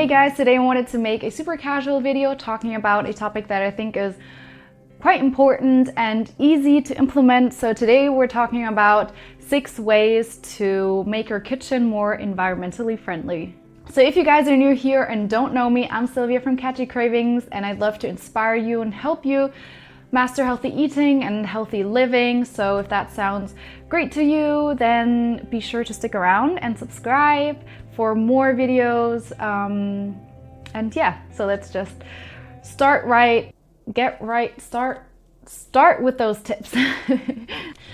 Hey guys, today I wanted to make a super casual video talking about a topic that I think is quite important and easy to implement. So today we're talking about 6 ways to make your kitchen more environmentally friendly. So if you guys are new here and don't know me, I'm Sylvia from Catchy Cravings, and I'd love to inspire you and help you master healthy eating and healthy living. So if that sounds great to you, then be sure to stick around and subscribe for more videos. And yeah, so let's just start with those tips.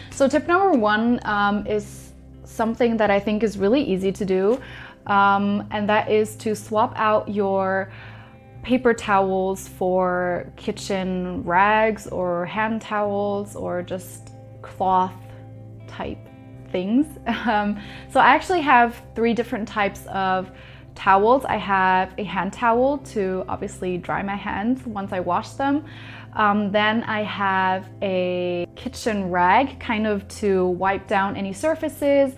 So tip number 1 is something that I think is really easy to do, and that is to swap out your paper towels for kitchen rags or hand towels or just cloth type things. So I actually have 3 different types of towels. I have a hand towel to obviously dry my hands once I wash them. Then I have a kitchen rag kind of to wipe down any surfaces,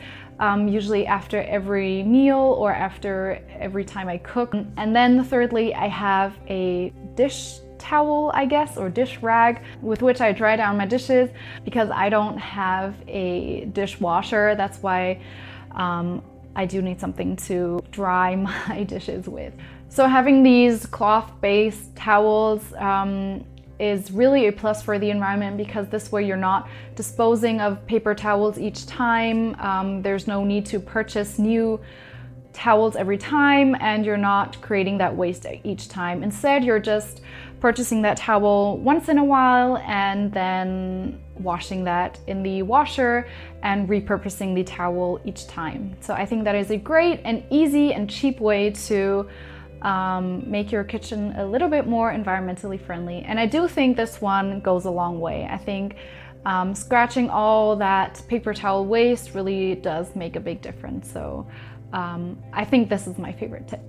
usually after every meal or after every time I cook. And then thirdly, I have a dish towel, I guess, or dish rag with which I dry down my dishes because I don't have a dishwasher. That's why I do need something to dry my dishes with. So having these cloth-based towels is really a plus for the environment because this way you're not disposing of paper towels each time. There's no need to purchase new towels every time, and you're not creating that waste each time. Instead, you're just purchasing that towel once in a while and then washing that in the washer and repurposing the towel each time. So I think that is a great and easy and cheap way to make your kitchen a little bit more environmentally friendly. And I do think this one goes a long way. I think scratching all that paper towel waste really does make a big difference. So I think this is my favorite tip.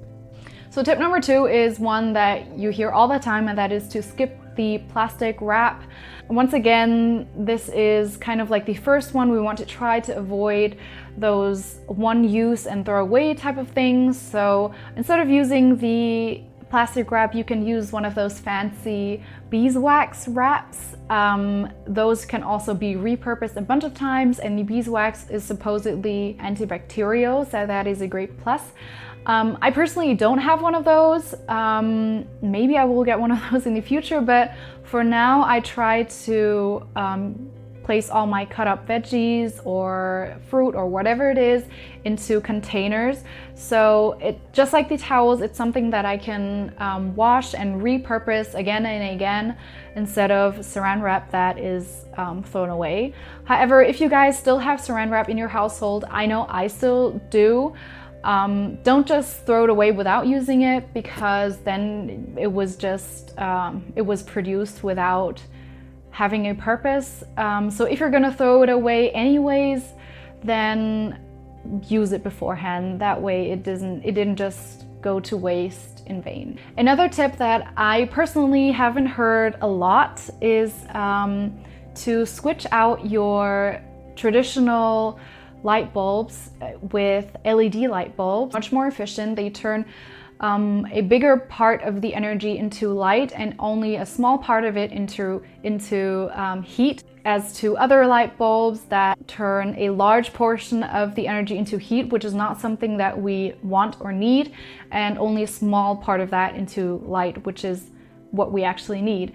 So tip number 2 is one that you hear all the time, and that is to skip the plastic wrap. Once again, this is kind of like the first one. We want to try to avoid those one use and throw away type of things. So instead of using the plastic wrap, you can use one of those fancy beeswax wraps. Those can also be repurposed a bunch of times, and the beeswax is supposedly antibacterial, so that is a great plus. I personally don't have one of those. Maybe I will get one of those in the future, but for now I try to place all my cut up veggies or fruit or whatever it is into containers. So just like the towels, it's something that I can wash and repurpose again and again instead of saran wrap that is thrown away. However, if you guys still have saran wrap in your household, I know I still do. Don't just throw it away without using it, because then it was just it was produced without having a purpose. So if you're gonna throw it away anyways, then use it beforehand. That way it didn't just go to waste in vain. Another tip that I personally haven't heard a lot is to switch out your traditional light bulbs with LED light bulbs. Much more efficient. They turn a bigger part of the energy into light and only a small part of it into heat, as to other light bulbs that turn a large portion of the energy into heat, which is not something that we want or need, and only a small part of that into light, which is what we actually need.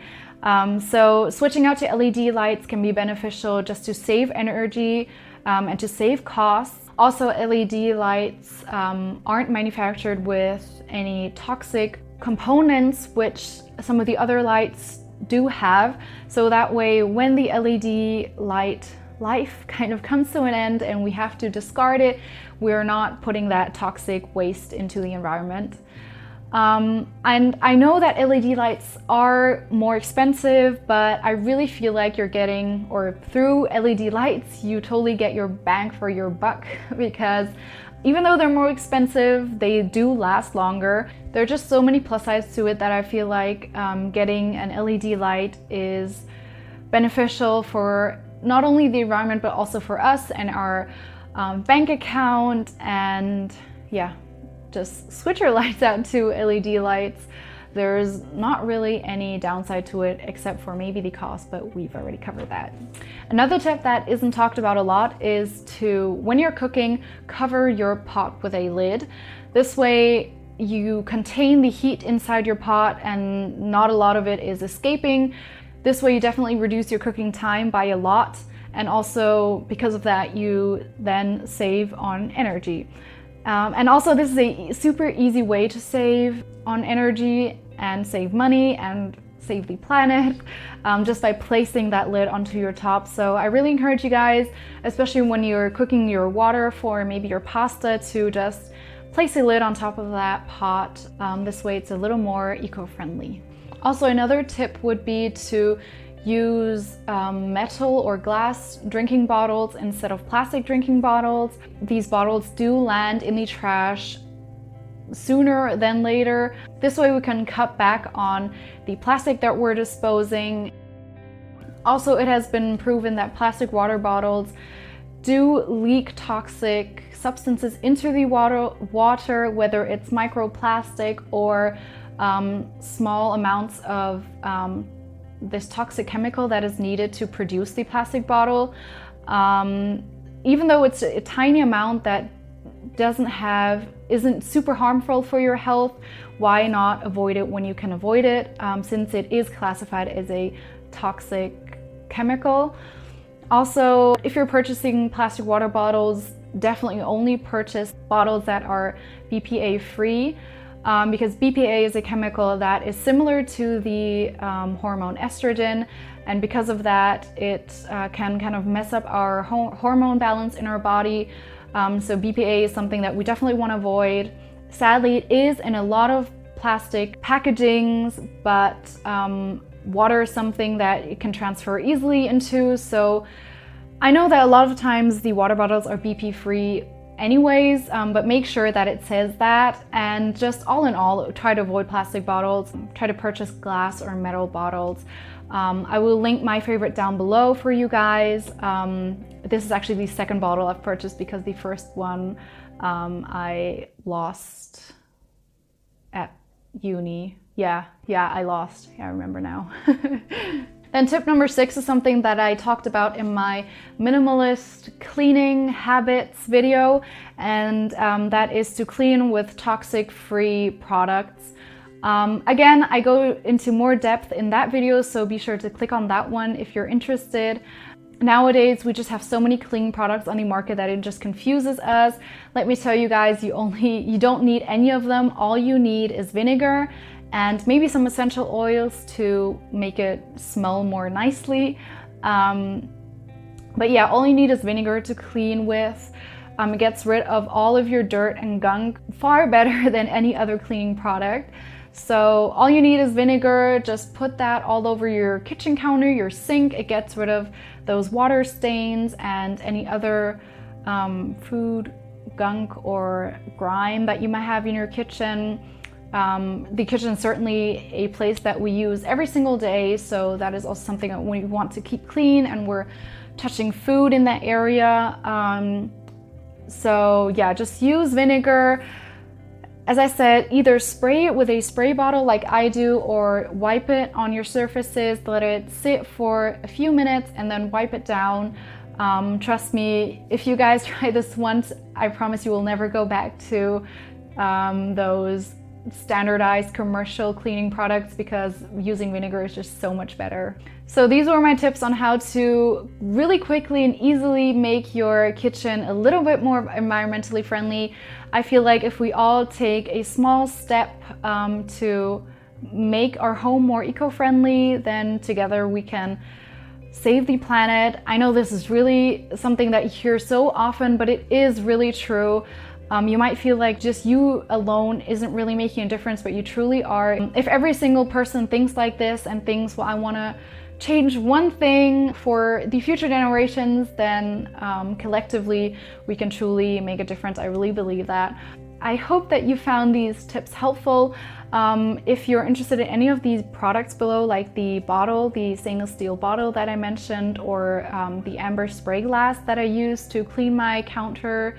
So switching out to LED lights can be beneficial just to save energy and to save costs. Also, LED lights aren't manufactured with any toxic components, which some of the other lights do have. So that way, when the LED light life kind of comes to an end and we have to discard it, we're not putting that toxic waste into the environment. And I know that LED lights are more expensive, but I really feel like you're getting, or through LED lights, you totally get your bang for your buck, because even though they're more expensive, they do last longer. There are just so many plus sides to it that I feel like getting an LED light is beneficial for not only the environment, but also for us and our bank account, and yeah, just switch your lights out to LED lights. There's not really any downside to it except for maybe the cost, but we've already covered that. Another tip that isn't talked about a lot is to, when you're cooking, cover your pot with a lid. This way you contain the heat inside your pot and not a lot of it is escaping. This way you definitely reduce your cooking time by a lot, and also because of that you then save on energy. And also this is a super easy way to save on energy and save money and save the planet, just by placing that lid onto your top. So I really encourage you guys, especially when you're cooking your water for maybe your pasta, to just place a lid on top of that pot. This way it's a little more eco-friendly. Also, another tip would be to use metal or glass drinking bottles instead of plastic drinking bottles. These bottles do land in the trash sooner than later. This way we can cut back on the plastic that we're disposing. Also, it has been proven that plastic water bottles do leak toxic substances into the water, whether it's microplastic or small amounts of this toxic chemical that is needed to produce the plastic bottle. Even though it's a tiny amount that isn't super harmful for your health, why not avoid it when you can avoid it, since it is classified as a toxic chemical. Also, if you're purchasing plastic water bottles, definitely only purchase bottles that are BPA free, because BPA is a chemical that is similar to the hormone estrogen, and because of that it can kind of mess up our hormone balance in our body. So BPA is something that we definitely want to avoid. Sadly, it is in a lot of plastic packagings, but water is something that it can transfer easily into. So I know that a lot of times the water bottles are BP free anyways, but make sure that it says that, and just all in all, try to avoid plastic bottles. Try to purchase glass or metal bottles. I will link my favorite down below for you guys. This is actually the second bottle I've purchased because the first one I lost at uni. Yeah, I lost. Yeah, I remember now. Then tip number 6 is something that I talked about in my minimalist cleaning habits video, and that is to clean with toxic-free products. Again, I go into more depth in that video, so be sure to click on that one if you're interested. Nowadays, we just have so many cleaning products on the market that it just confuses us. Let me tell you guys, you don't need any of them. All you need is vinegar and maybe some essential oils to make it smell more nicely. But yeah, all you need is vinegar to clean with. It gets rid of all of your dirt and gunk far better than any other cleaning product. So all you need is vinegar. Just put that all over your kitchen counter, your sink. It gets rid of those water stains and any other food gunk or grime that you might have in your kitchen. The kitchen is certainly a place that we use every single day, so that is also something that we want to keep clean, and we're touching food in that area. So yeah, just use vinegar. As I said, either spray it with a spray bottle like I do, or wipe it on your surfaces, let it sit for a few minutes and then wipe it down. Trust me, if you guys try this once, I promise you will never go back to those standardized commercial cleaning products, because using vinegar is just so much better. So these were my tips on how to really quickly and easily make your kitchen a little bit more environmentally friendly. I feel like if we all take a small step to make our home more eco-friendly, then together we can save the planet. I know this is really something that you hear so often, but it is really true. You might feel like just you alone isn't really making a difference, but you truly are. If every single person thinks like this and thinks, well, I want to change one thing for the future generations, then collectively we can truly make a difference. I really believe that. I hope that you found these tips helpful. If you're interested in any of these products below, like the bottle, the stainless steel bottle that I mentioned, or the amber spray glass that I use to clean my counter,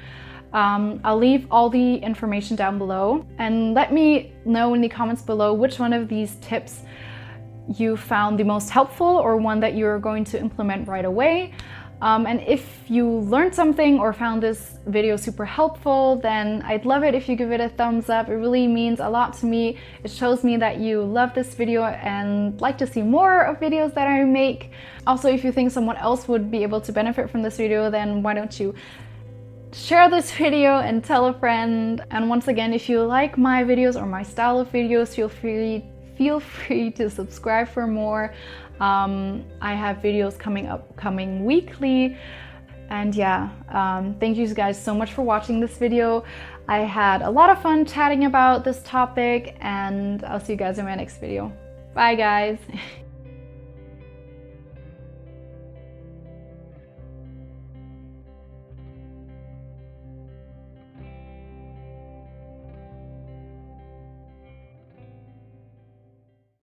I'll leave all the information down below, and let me know in the comments below which one of these tips you found the most helpful or one that you're going to implement right away. And if you learned something or found this video super helpful, then I'd love it if you give it a thumbs up. It really means a lot to me. It shows me that you love this video and like to see more of videos that I make. Also, if you think someone else would be able to benefit from this video, then why don't you share this video and tell a friend. And once again, if you like my videos or my style of videos, feel free to subscribe for more. I have videos coming weekly. And yeah, thank you guys so much for watching this video. I had a lot of fun chatting about this topic, and I'll see you guys in my next video. Bye guys.